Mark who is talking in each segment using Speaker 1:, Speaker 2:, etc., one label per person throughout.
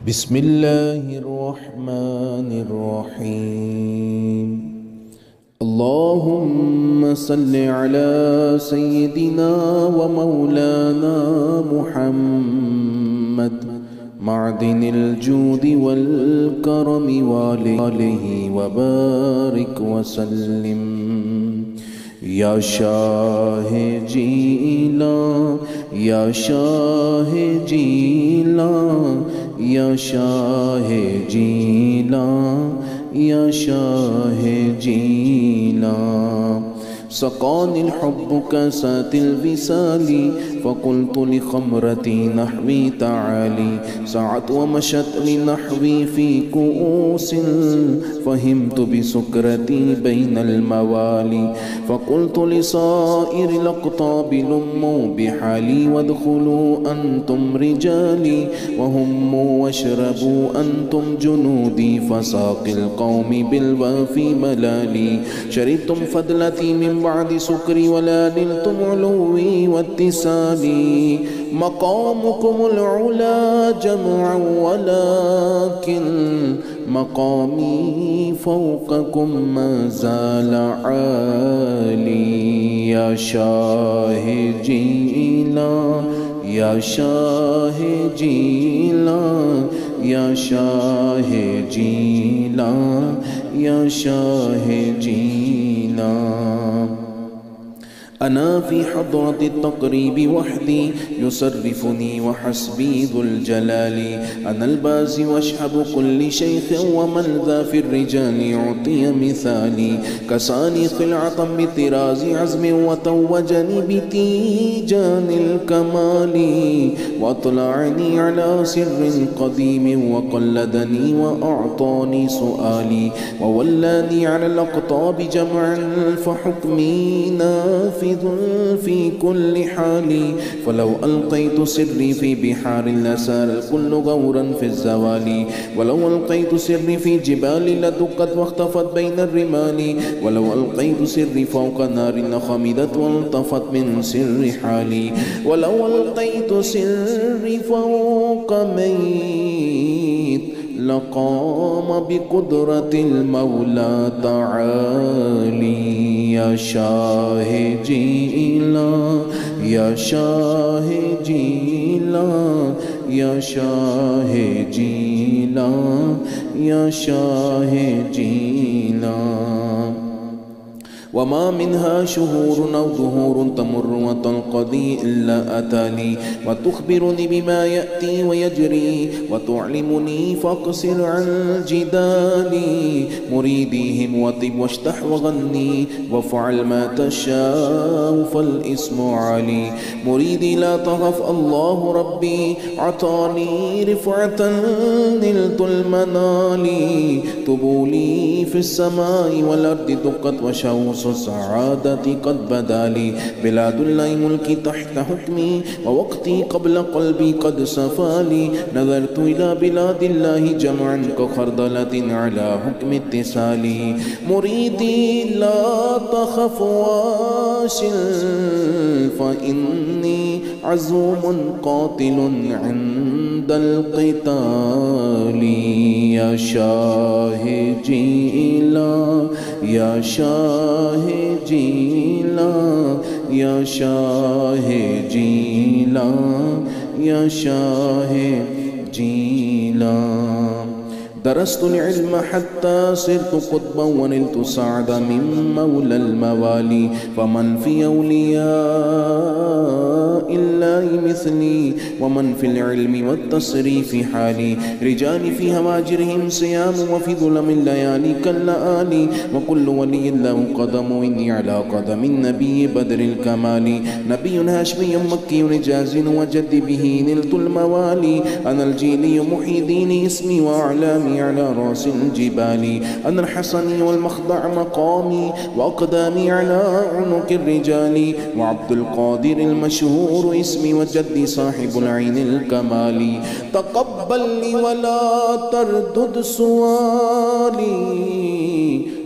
Speaker 1: بسم الله الرحمن الرحيم. اللهم صل على سيدنا ومولانا محمد معدن الجود والكرم وآله وبارك وسلم. يا شاه جيلان يا شاه جيلان يا شاه جيلان يا شاه جيلان. سقاني الحب كاسات الوصال فقلت لخمرتي نحوي تعالي. سعت ومشت لنحوي في كؤوس فهمت بسكرتي بين الموالي. فقلت لصائر الأقطاب لموا بحالي وادخلوا أنتم رجالي وهموا واشربوا أنتم جنودي. فساقي القوم بالوافي ملالي. شربتم فضلتي من بعد سكري ولا نلتم علوي واتسالي. مقامكم العلا جمعا ولكن مقامي فوقكم ما زال عالي. يا شاه جيلان يا شاه جيلان يا شاه جيلان يا شاه جيلان. أنا في حضرة التقريب وحدي يصرفني وحسبي ذو الجلال. أنا البازي واشهب كل شيخ ومن ذا في الرجال يعطي مثالي. كساني خلعة بطراز عزم وتوجني بتيجان الكمال. وأطلعني على سر قديم وقلدني وأعطاني سؤالي. وولاني على الأقطاب جمعا فحكمي نافذ في كل حال. فلو ألقيت سري في بحار لسار الكل غورا في الزوال. ولو ألقيت سري في جبال لدقت واختفت بين الرمال. ولو ألقيت سري فوق نار لخمدت والطفت من سر حالي. ولو ألقيت سري فوق ميت لقام بقدرة المولى تعالي. يا شاه جيلان يا شاه جيلان يا شاه جيلان يا شاه جيلان. وما منها شهور أو دهور تمر وتنقضي إلا أتاني. وتخبرني بما يأتي ويجري وتعلمني فاقصر عن جدالي. مريديهم وطب واشتح وغني وافعل ما تشاء فالاسم علي. مريدي لا تخف الله ربي عطاني رفعة نلت المنال. طبولي في السماء والأرض دقت وشوص السعادة قد بدا لي. بلاد الله ملكي تحت حكمي ووقتي قبل قلبي قد صفالي. نظرت إلى بلاد الله جمعا كخردلة على حكم اتصالي. مريدي لا تخف واصل فإني عزوم قاتل عند القتال. يا شاه جيلان يا شاه جيلان يا شاه جيلان يا شاه جيلان. درست العلم حتى صرت قطبا ونلت سعدا من مولى الموالي. فمن في أولياء الله مثلي ومن في العلم والتصريف حالي. رجال في هواجرهم صيام وفي ظلم الليالي كاللآلي. وكل ولي له قدم إني على قدم النبي بدر الكمال. نبي هاشمي مكي رجاز وجد به نلت الموالي. أنا الجيلي محي ديني اسمي وأعلامي على رأس الجبال. أنا الحسني والمخضع مقامي وأقدامي على عنق الرجال. وعبد القادر المشهور اسمي وجدي صاحب العين الكمال. تقبل لي ولا تردد سؤالي.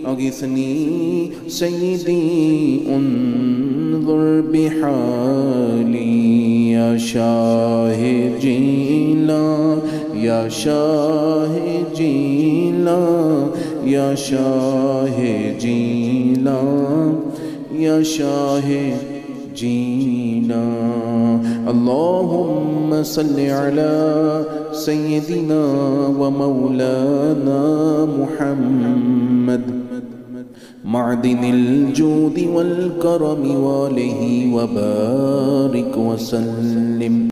Speaker 1: أغثني سيدي انظر بحالي. يا شاه جيلان या शाह जीला, या शाह जीला, या शाह जीना। अल्लाहुम्मा सल्लि अला सय्यदिना व मौलाना मुहम्मद मादिनिल जूदि वल करमि वालिहि व बारिक व सल्लिम।